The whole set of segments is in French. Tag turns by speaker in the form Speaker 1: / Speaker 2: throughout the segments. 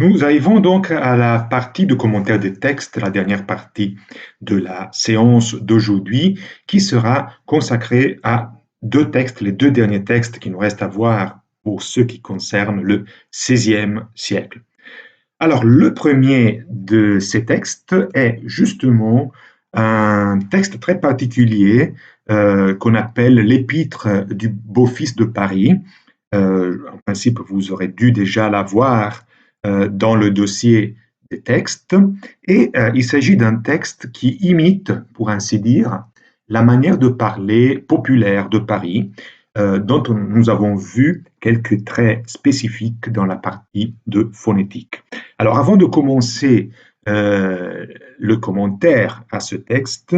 Speaker 1: Nous arrivons donc à la partie de commentaire des textes, la dernière partie de la séance d'aujourd'hui, qui sera consacrée à deux textes, les deux derniers textes qui nous restent à voir pour ceux qui concernent le XVIe siècle. Alors, le premier de ces textes est justement un texte très particulier qu'on appelle l'Épître du Beau-Fils de Paris. En principe, vous aurez dû déjà l'avoir dans le dossier des textes. Et il s'agit d'un texte qui imite, pour ainsi dire, la manière de parler populaire de Paris, dont nous avons vu quelques traits spécifiques dans la partie de phonétique. Alors, avant de commencer le commentaire à ce texte,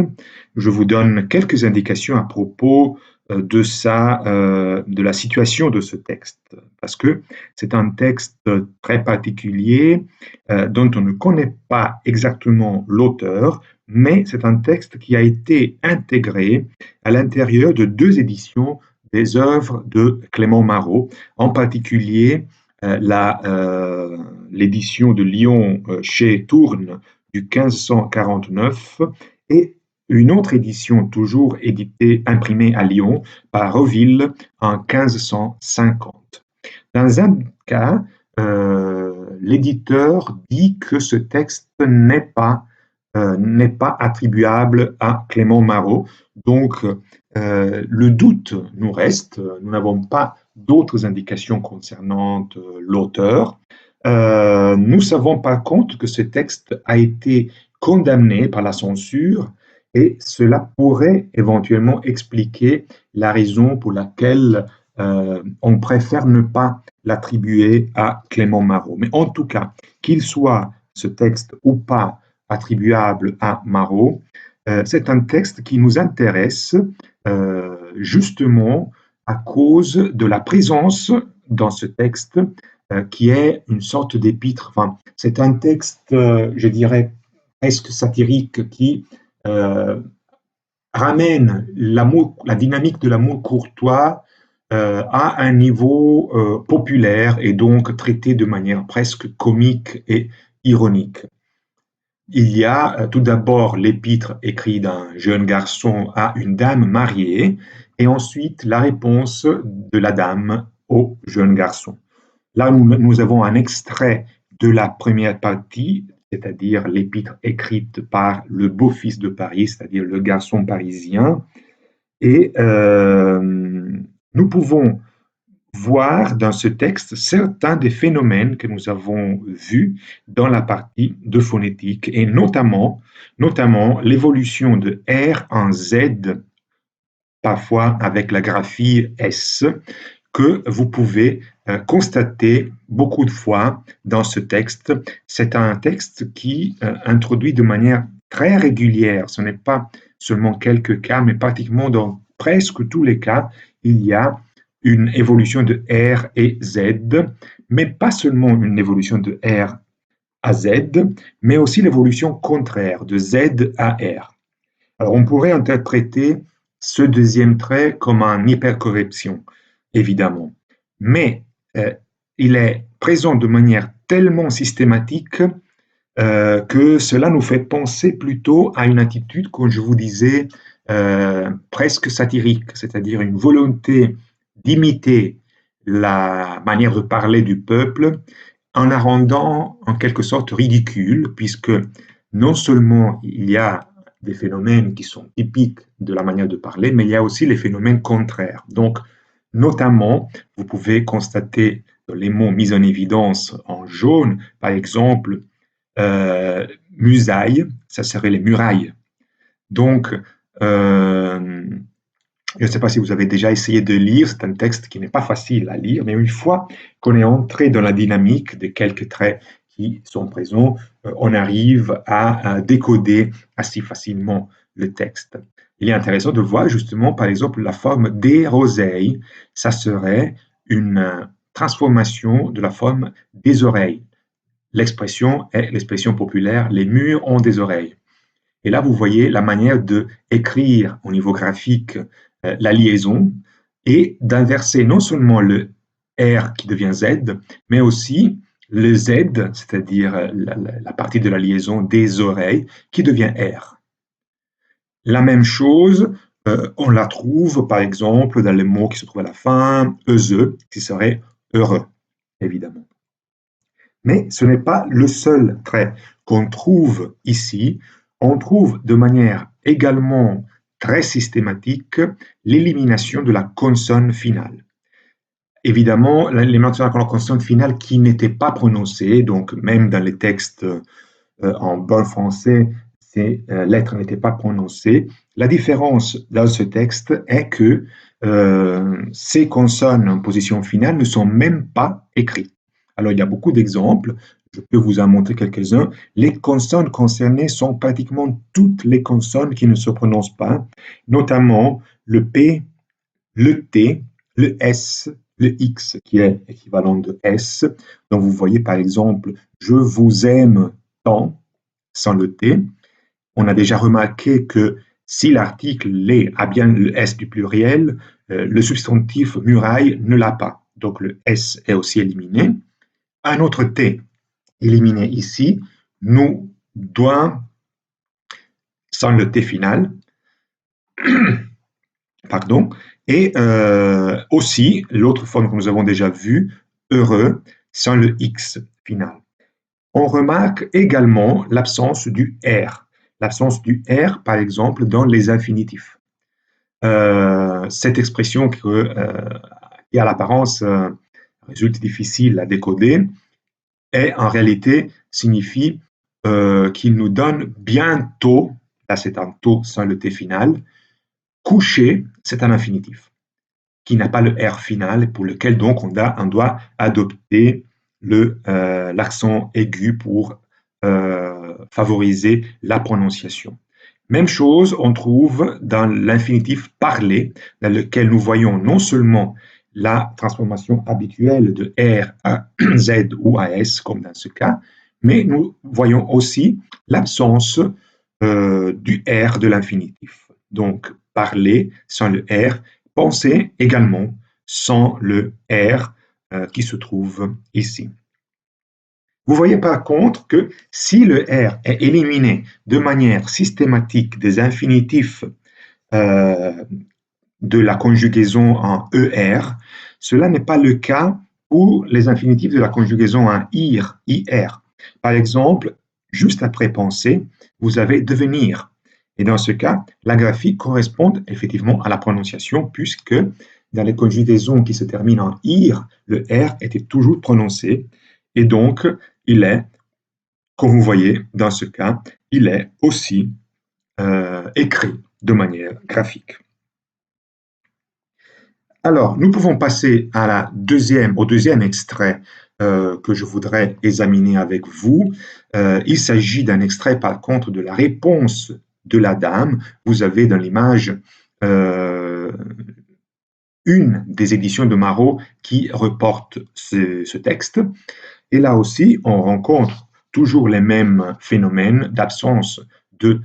Speaker 1: je vous donne quelques indications à propos de la situation de ce texte, parce que c'est un texte très particulier dont on ne connaît pas exactement l'auteur, mais c'est un texte qui a été intégré à l'intérieur de deux éditions des œuvres de Clément Marot, en particulier l'édition de Lyon chez Tourne du 1549 et une autre édition toujours éditée, imprimée à Lyon par Reville en 1550. Dans un cas, l'éditeur dit que ce texte n'est pas attribuable à Clément Marot. Donc, le doute nous reste. Nous n'avons pas d'autres indications concernant l'auteur. Nous savons par contre que ce texte a été condamné par la censure et cela pourrait éventuellement expliquer la raison pour laquelle on préfère ne pas l'attribuer à Clément Marot. Mais en tout cas, qu'il soit ce texte ou pas attribuable à Marot, c'est un texte qui nous intéresse justement à cause de la présence dans ce texte qui est une sorte d'épître. Enfin, c'est un texte, je dirais, presque satirique qui ramène la dynamique de l'amour courtois à un niveau populaire et donc traité de manière presque comique et ironique. Il y a tout d'abord l'épître écrit d'un jeune garçon à une dame mariée et ensuite la réponse de la dame au jeune garçon. Là, nous avons un extrait de la première partie, c'est-à-dire l'épître écrite par le beau-fils de Paris, c'est-à-dire le garçon parisien. Et nous pouvons voir dans ce texte certains des phénomènes que nous avons vus dans la partie de phonétique, et notamment l'évolution de R en Z, parfois avec la graphie S, que vous pouvez constater beaucoup de fois dans ce texte. C'est un texte qui introduit de manière très régulière, ce n'est pas seulement quelques cas, mais pratiquement dans presque tous les cas, il y a une évolution de R et Z, mais pas seulement une évolution de R à Z, mais aussi l'évolution contraire de Z à R. Alors on pourrait interpréter ce deuxième trait comme une hypercorrection, évidemment, mais il est présent de manière tellement systématique que cela nous fait penser plutôt à une attitude, comme je vous disais, presque satirique, c'est-à-dire une volonté d'imiter la manière de parler du peuple en la rendant en quelque sorte ridicule, puisque non seulement il y a des phénomènes qui sont typiques de la manière de parler, mais il y a aussi les phénomènes contraires. Donc, notamment, vous pouvez constater les mots mis en évidence en jaune, par exemple, musailles, ça serait les murailles. Donc, je ne sais pas si vous avez déjà essayé de lire, c'est un texte qui n'est pas facile à lire, mais une fois qu'on est entré dans la dynamique des quelques traits qui sont présents, on arrive à décoder assez facilement le texte. Il est intéressant de voir justement, par exemple, la forme des roseilles, ça serait une transformation de la forme des oreilles. L'expression est l'expression populaire, les murs ont des oreilles. Et là, vous voyez la manière d'écrire au niveau graphique la liaison et d'inverser non seulement le R qui devient Z, mais aussi le Z, c'est-à-dire la partie de la liaison des oreilles, qui devient R. La même chose, on la trouve par exemple dans les mots qui se trouvent à la fin, heureux, qui serait heureux, évidemment. Mais ce n'est pas le seul trait qu'on trouve ici. On trouve de manière également très systématique l'élimination de la consonne finale. Évidemment, l'élimination de la consonne finale qui n'était pas prononcée, donc même dans les textes en bon français, ces lettres n'étaient pas prononcées. La différence dans ce texte est que ces consonnes en position finale ne sont même pas écrites. Alors, il y a beaucoup d'exemples, je peux vous en montrer quelques-uns. Les consonnes concernées sont pratiquement toutes les consonnes qui ne se prononcent pas, notamment le P, le T, le S, le X, qui est équivalent de S. Donc, vous voyez par exemple, je vous aime tant, sans le T. On a déjà remarqué que si l'article a bien le S du pluriel, le substantif muraille ne l'a pas. Donc le S est aussi éliminé. Un autre T éliminé ici, nous doit, sans le T final, pardon, et aussi l'autre forme que nous avons déjà vue, heureux, sans le X final. On remarque également l'absence du R. L'absence du R, par exemple, dans les infinitifs. Cette expression qui à l'apparence résulte difficile à décoder, en réalité signifie qu'il nous donne bientôt, là c'est un tôt sans le T final, coucher, c'est un infinitif, qui n'a pas le R final, pour lequel donc on doit adopter l'accent aigu pour favoriser la prononciation. Même chose, on trouve dans l'infinitif parler, dans lequel nous voyons non seulement la transformation habituelle de R à Z ou à S, comme dans ce cas, mais nous voyons aussi l'absence du R de l'infinitif. Donc, parler sans le R, penser également sans le R qui se trouve ici. Vous voyez par contre que si le R est éliminé de manière systématique des infinitifs de la conjugaison en ER, cela n'est pas le cas pour les infinitifs de la conjugaison en IR, IR. Par exemple, juste après penser, vous avez devenir. Et dans ce cas, la graphique correspond effectivement à la prononciation, puisque dans les conjugaisons qui se terminent en IR, le R était toujours prononcé, et donc il est, comme vous voyez dans ce cas, il est aussi écrit de manière graphique. Alors, nous pouvons passer au deuxième extrait que je voudrais examiner avec vous. Il s'agit d'un extrait, par contre, de la réponse de la dame. Vous avez dans l'image une des éditions de Marot qui reporte ce texte. Et là aussi, on rencontre toujours les mêmes phénomènes d'absence de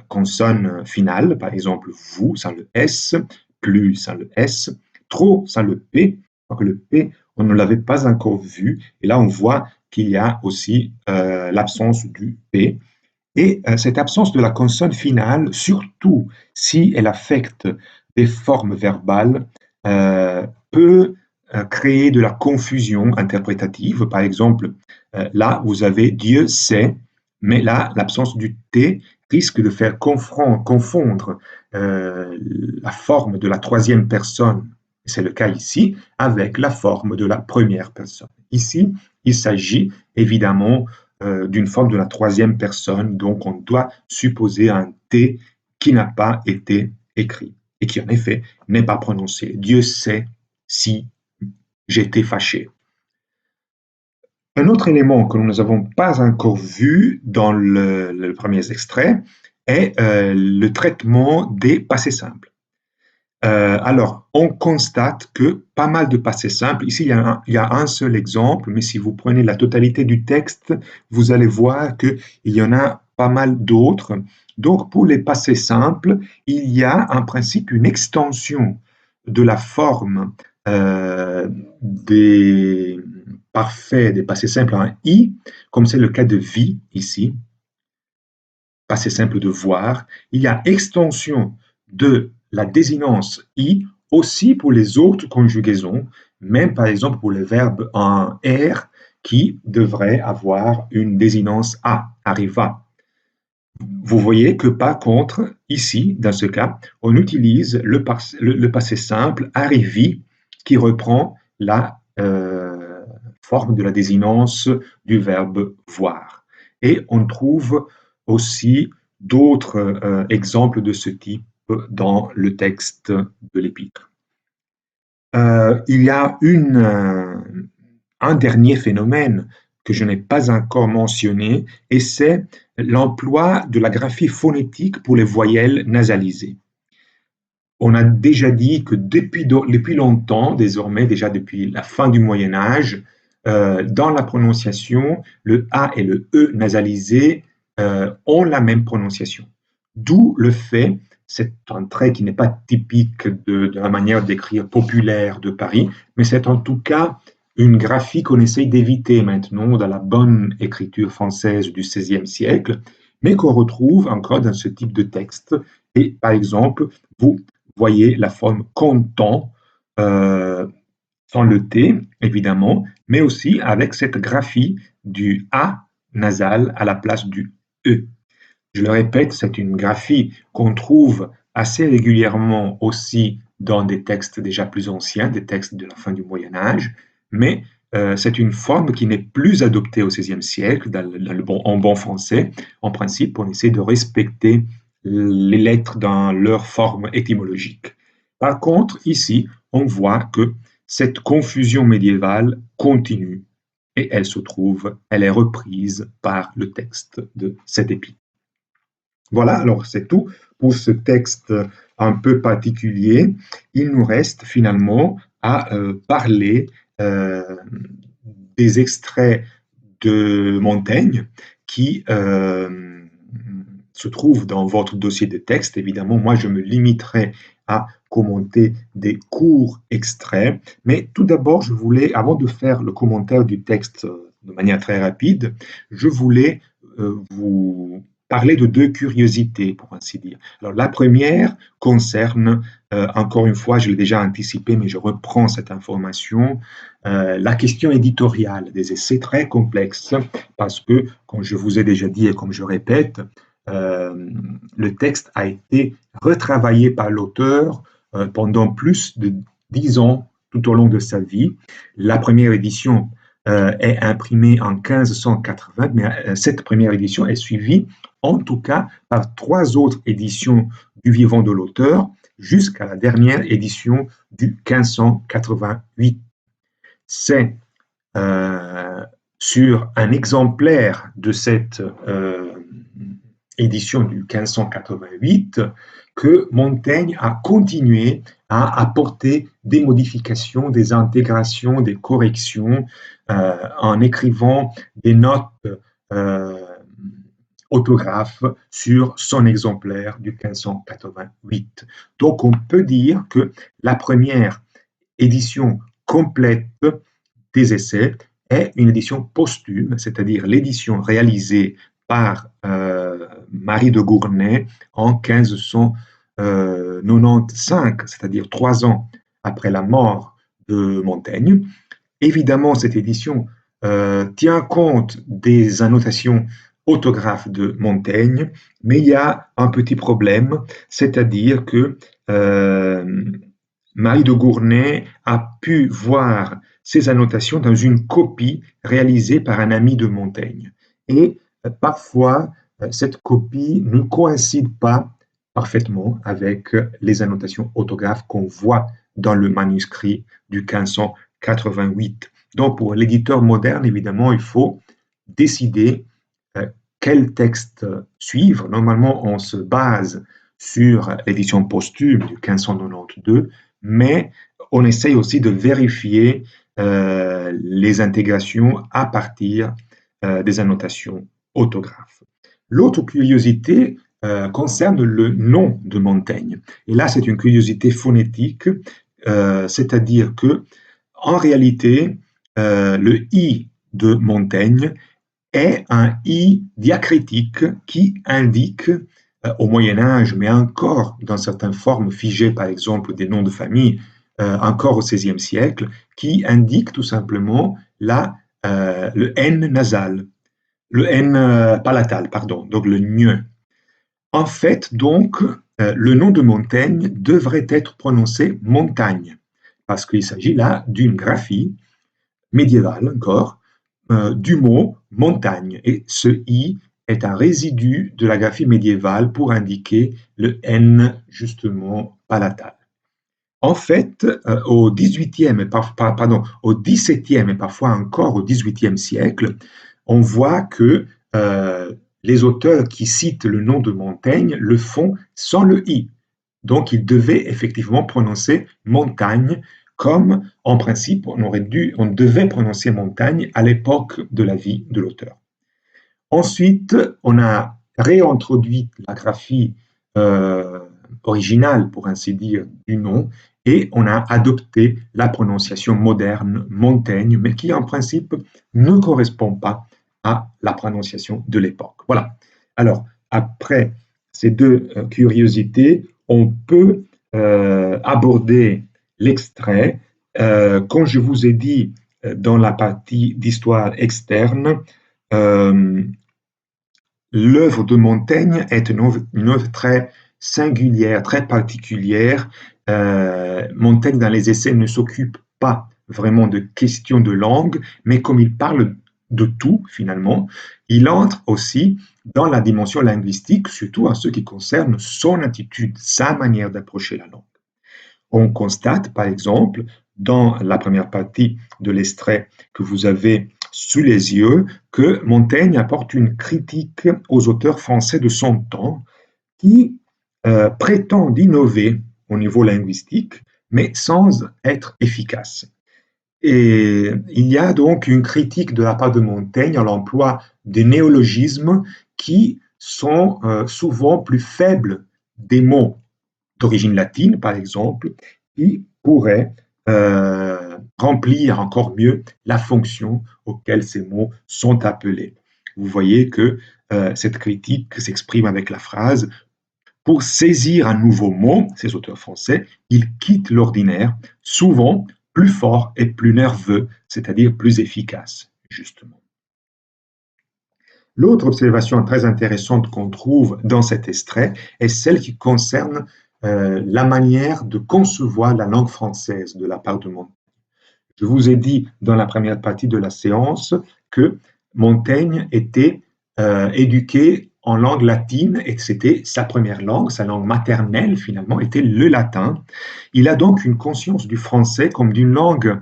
Speaker 1: consonne finale, par exemple vous sans le S, plus sans le S, trop sans le P. Donc le P, on ne l'avait pas encore vu, et là on voit qu'il y a aussi l'absence du P. Et cette absence de la consonne finale, surtout si elle affecte des formes verbales, peut créer de la confusion interprétative. Par exemple, là, vous avez Dieu sait, mais là, l'absence du T risque de faire confondre la forme de la troisième personne, c'est le cas ici, avec la forme de la première personne. Ici, il s'agit évidemment d'une forme de la troisième personne, donc on doit supposer un T qui n'a pas été écrit et qui en effet n'est pas prononcé. Dieu sait si j'étais fâché. Un autre élément que nous n'avons pas encore vu dans le premier extrait est le traitement des passés simples. Alors, on constate que pas mal de passés simples, ici il y a un seul exemple, mais si vous prenez la totalité du texte, vous allez voir qu'il y en a pas mal d'autres. Donc, pour les passés simples, il y a en principe une extension de la forme des parfait des passés simples en i, comme c'est le cas de vie ici, passé simple de voir, il y a extension de la désinence i aussi pour les autres conjugaisons, même par exemple pour le verbe en R qui devrait avoir une désinence a, arriva. Vous voyez que par contre, ici, dans ce cas, on utilise le passé simple arrivi qui reprend la forme de la désinence du verbe voir. Et on trouve aussi d'autres exemples de ce type dans le texte de l'Épître. Il y a un dernier phénomène que je n'ai pas encore mentionné, et c'est l'emploi de la graphie phonétique pour les voyelles nasalisées. On a déjà dit que depuis longtemps, désormais, déjà depuis la fin du Moyen Âge, dans la prononciation, le A et le E nasalisés ont la même prononciation. D'où le fait, c'est un trait qui n'est pas typique de la manière d'écrire populaire de Paris, mais c'est en tout cas une graphie qu'on essaye d'éviter maintenant dans la bonne écriture française du XVIe siècle, mais qu'on retrouve encore dans ce type de texte. Et par exemple, vous voyez la forme content, sans le T, évidemment, mais aussi avec cette graphie du A nasal à la place du E. Je le répète, c'est une graphie qu'on trouve assez régulièrement aussi dans des textes déjà plus anciens, des textes de la fin du Moyen Âge, mais c'est une forme qui n'est plus adoptée au XVIe siècle en bon français. En principe, on essaie de respecter les lettres dans leur forme étymologique. Par contre, ici, on voit que cette confusion médiévale continue et elle est reprise par le texte de cet épître. Voilà, alors c'est tout pour ce texte un peu particulier. Il nous reste finalement à parler des extraits de Montaigne qui se trouvent dans votre dossier de texte. Évidemment, moi, je me limiterai à commenter des courts extraits. Mais tout d'abord, je voulais, avant de faire le commentaire du texte de manière très rapide, je voulais vous parler de deux curiosités, pour ainsi dire. Alors, la première concerne, encore une fois, je l'ai déjà anticipé, mais je reprends cette information, la question éditoriale des essais très complexes, parce que, comme je vous ai déjà dit et comme je répète, le texte a été retravaillé par l'auteur pendant plus de 10 ans tout au long de sa vie. La première édition est imprimée en 1580, mais cette première édition est suivie en tout cas par 3 autres éditions du vivant de l'auteur jusqu'à la dernière édition du 1588. C'est sur un exemplaire de cette édition du 1588 que Montaigne a continué à apporter des modifications, des intégrations, des corrections en écrivant des notes autographes sur son exemplaire du 1588. Donc on peut dire que la première édition complète des essais est une édition posthume, c'est-à-dire l'édition réalisée par Marie de Gournay en 1595, c'est-à-dire 3 ans après la mort de Montaigne. Évidemment, cette édition tient compte des annotations autographes de Montaigne, mais il y a un petit problème, c'est-à-dire que Marie de Gournay a pu voir ces annotations dans une copie réalisée par un ami de Montaigne. Et parfois, cette copie ne coïncide pas parfaitement avec les annotations autographes qu'on voit dans le manuscrit du 1588. Donc, pour l'éditeur moderne, évidemment, il faut décider quel texte suivre. Normalement, on se base sur l'édition posthume du 1592, mais on essaye aussi de vérifier les intégrations à partir des annotations autographes. L'autre curiosité concerne le nom de Montaigne. Et là, c'est une curiosité phonétique, c'est-à-dire que, en réalité, le I de Montaigne est un I diacritique qui indique, au Moyen Âge, mais encore dans certaines formes figées, par exemple des noms de famille, encore au XVIe siècle, qui indique tout simplement le N nasal, le N palatal, pardon, donc le gne. En fait, donc, le nom de Montaigne devrait être prononcé Montagne, parce qu'il s'agit là d'une graphie médiévale encore, du mot montagne. Et ce I est un résidu de la graphie médiévale pour indiquer le N, justement, palatal. En fait, au au XVIIe et parfois encore au XVIIIe siècle, on voit que les auteurs qui citent le nom de Montaigne le font sans le I. Donc, ils devaient effectivement prononcer montagne, comme en principe on devait prononcer montagne à l'époque de la vie de l'auteur. Ensuite, on a réintroduit la graphie euh, originale, pour ainsi dire, du nom, et on a adopté la prononciation moderne Montaigne, mais qui en principe ne correspond pas à la prononciation de l'époque. Voilà. Alors, après ces deux curiosités, on peut aborder l'extrait. Comme je vous ai dit dans la partie d'histoire externe, euh, l'œuvre de Montaigne est une œuvre très singulière, très particulière. Montaigne, dans les essais, ne s'occupe pas vraiment de questions de langue, mais comme il parle de tout, finalement, il entre aussi dans la dimension linguistique, surtout en ce qui concerne son attitude, sa manière d'approcher la langue. On constate, par exemple, dans la première partie de l'extrait que vous avez sous les yeux, que Montaigne apporte une critique aux auteurs français de son temps qui prétendent innover au niveau linguistique, mais sans être efficaces. Et il y a donc une critique de la part de Montaigne à l'emploi des néologismes qui sont souvent plus faibles des mots d'origine latine, par exemple, qui pourrait remplir encore mieux la fonction auquel ces mots sont appelés. Vous voyez que cette critique s'exprime avec la phrase pour saisir un nouveau mot, ces auteurs français, ils quittent l'ordinaire, souvent plus fort et plus nerveux, c'est-à-dire plus efficace, justement. L'autre observation très intéressante qu'on trouve dans cet extrait est celle qui concerne la manière de concevoir la langue française de la part de Montaigne. Je vous ai dit dans la première partie de la séance que Montaigne était éduqué en langue latine et que c'était sa première langue, sa langue maternelle finalement, était le latin. Il a donc une conscience du français comme d'une langue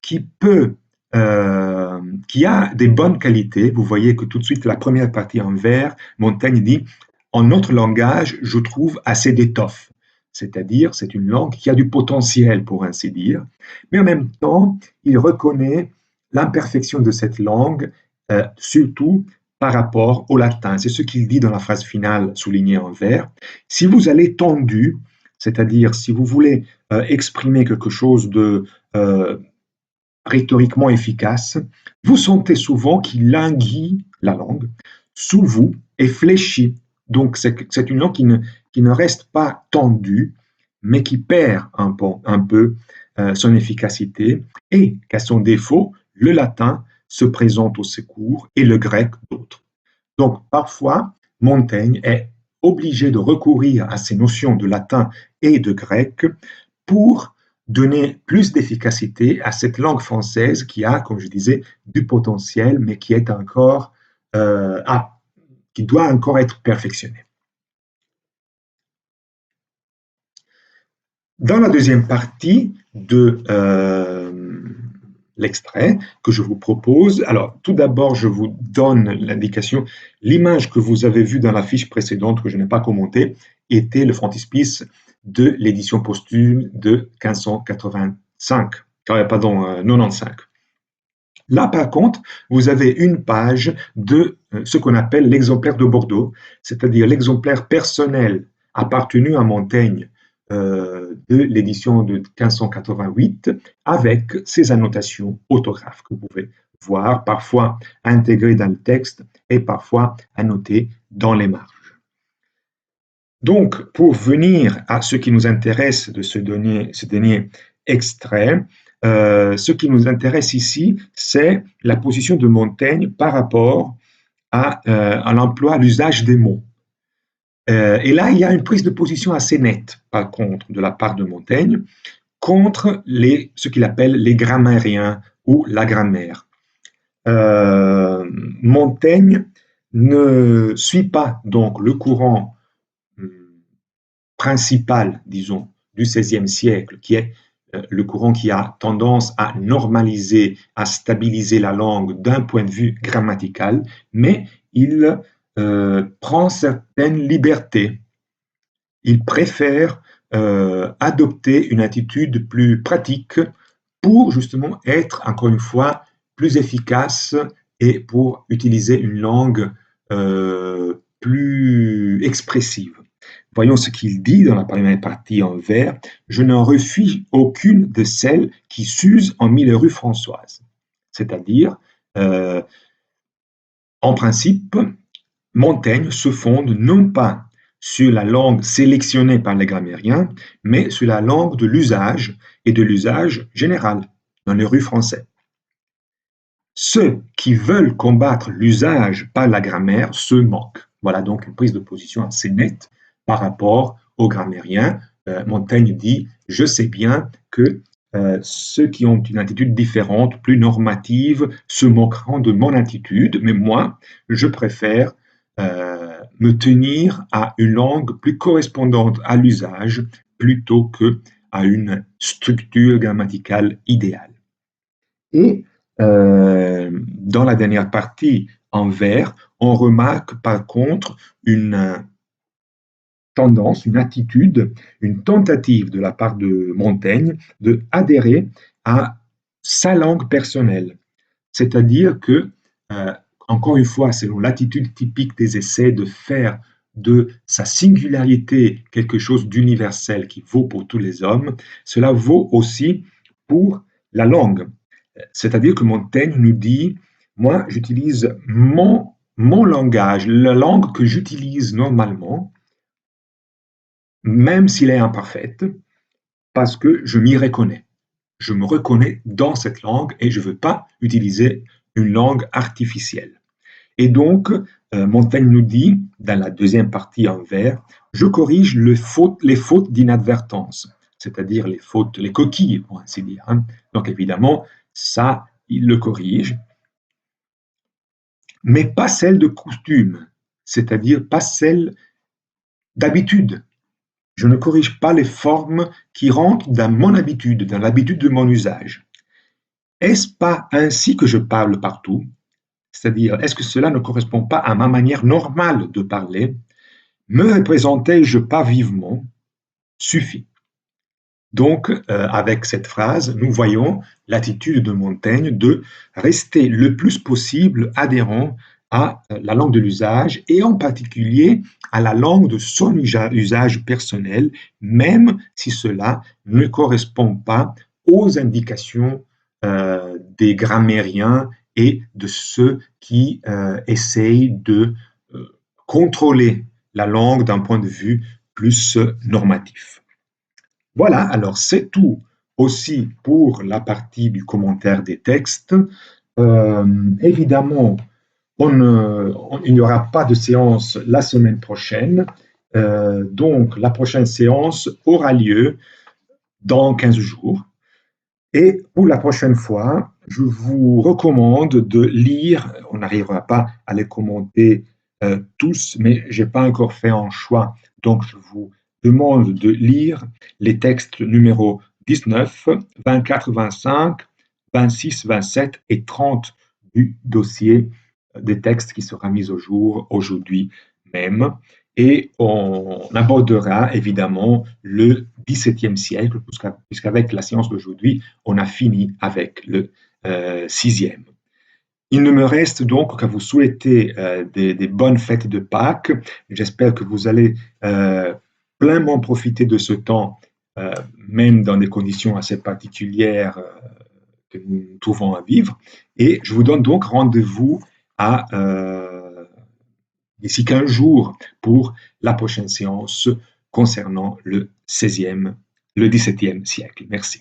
Speaker 1: qui peut qui a des bonnes qualités. Vous voyez que tout de suite, la première partie en vers, Montaigne dit en notre langage, je trouve assez d'étoffe. C'est-à-dire, c'est une langue qui a du potentiel, pour ainsi dire. Mais en même temps, il reconnaît l'imperfection de cette langue, surtout par rapport au latin. C'est ce qu'il dit dans la phrase finale soulignée en vert. Si vous allez tendu, c'est-à-dire si vous voulez exprimer quelque chose de rhétoriquement efficace, vous sentez souvent qu'il languit la langue sous vous et fléchit. Donc c'est une langue qui ne reste pas tendue, mais qui perd un peu son efficacité et qu'à son défaut, le latin se présente au secours et le grec d'autres. Donc parfois, Montaigne est obligé de recourir à ces notions de latin et de grec pour donner plus d'efficacité à cette langue française qui a, comme je disais, du potentiel, mais qui est encore qui doit encore être perfectionnée. Dans la deuxième partie de l'extrait que je vous propose, alors tout d'abord, je vous donne l'indication. L'image que vous avez vue dans la fiche précédente, que je n'ai pas commentée, était le frontispice de l'édition posthume de 1585, pardon, 95. Là, par contre, vous avez une page de ce qu'on appelle l'exemplaire de Bordeaux, c'est-à-dire l'exemplaire personnel appartenu à Montaigne de l'édition de 1588 avec ces annotations orthographes que vous pouvez voir, parfois intégrées dans le texte et parfois annotées dans les marges. Donc, pour venir à ce qui nous intéresse de ce dernier extrait, ce qui nous intéresse ici, c'est la position de Montaigne par rapport à l'emploi, à l'usage des mots. Et là, il y a une prise de position assez nette, par contre, de la part de Montaigne, contre ce qu'il appelle les grammairiens ou la grammaire. Montaigne ne suit pas donc le courant principal, disons, du XVIe siècle, qui est le courant qui a tendance à normaliser, à stabiliser la langue d'un point de vue grammatical, mais il prend certaines libertés. Il préfère adopter une attitude plus pratique pour justement être, encore une fois, plus efficace et pour utiliser une langue plus expressive. Voyons ce qu'il dit dans la première partie en vers. « Je n'en refuse aucune de celles qui s'usent en mille rues françoises. » C'est-à-dire, en principe, Montaigne se fonde non pas sur la langue sélectionnée par les grammairiens, mais sur la langue de l'usage et de l'usage général dans les rues françaises. Ceux qui veulent combattre l'usage par la grammaire se moquent. Voilà donc une prise de position assez nette par rapport aux grammairiens. Montaigne dit « Je sais bien que ceux qui ont une attitude différente, plus normative, se moqueront de mon attitude, mais moi, je préfère me tenir à une langue plus correspondante à l'usage plutôt qu'à une structure grammaticale idéale. » Et dans la dernière partie, en vers, on remarque par contre une tendance, une attitude, une tentative de la part de Montaigne de adhérer à sa langue personnelle. C'est-à-dire que, encore une fois, selon l'attitude typique des essais de faire de sa singularité quelque chose d'universel qui vaut pour tous les hommes, cela vaut aussi pour la langue. C'est-à-dire que Montaigne nous dit, moi j'utilise mon langage, la langue que j'utilise normalement, même s'il est imparfaite, parce que je m'y reconnais. Je me reconnais dans cette langue et je ne veux pas utiliser une langue artificielle. Et donc, Montaigne nous dit, dans la deuxième partie en vers, je corrige les fautes d'inadvertance, c'est-à-dire les fautes, les coquilles, pour ainsi dire. Hein. Donc évidemment, ça, il le corrige, mais pas celles de coutume, c'est-à-dire pas celles d'habitude. Je ne corrige pas les formes qui rentrent dans mon habitude, dans l'habitude de mon usage. Est-ce pas ainsi que je parle partout? C'est-à-dire, est-ce que cela ne correspond pas à ma manière normale de parler? Me représentais-je pas vivement? Suffit. Donc, avec cette phrase, nous voyons l'attitude de Montaigne de rester le plus possible adhérent à la langue de l'usage et en particulier à la langue de son usage personnel, même si cela ne correspond pas aux indications des grammairiens et de ceux qui essayent de contrôler la langue d'un point de vue plus normatif. Voilà, alors c'est tout aussi pour la partie du commentaire des textes. Évidemment, il n'y aura pas de séance la semaine prochaine. Donc, la prochaine séance aura lieu dans 15 jours. Et pour la prochaine fois, je vous recommande de lire, on n'arrivera pas à les commenter tous, mais je n'ai pas encore fait un choix, donc je vous demande de lire les textes numéro 19, 24, 25, 26, 27 et 30 du dossier des textes qui sera mis au jour aujourd'hui même. Et on abordera évidemment le XVIIe siècle, puisqu'avec la séance d'aujourd'hui, on a fini avec le sixième. Il ne me reste donc qu'à vous souhaiter des bonnes fêtes de Pâques. J'espère que vous allez pleinement profiter de ce temps, même dans des conditions assez particulières que nous nous trouvons à vivre. Et je vous donne donc rendez-vous à d'ici 15 jours pour la prochaine séance concernant le 17e siècle. Merci.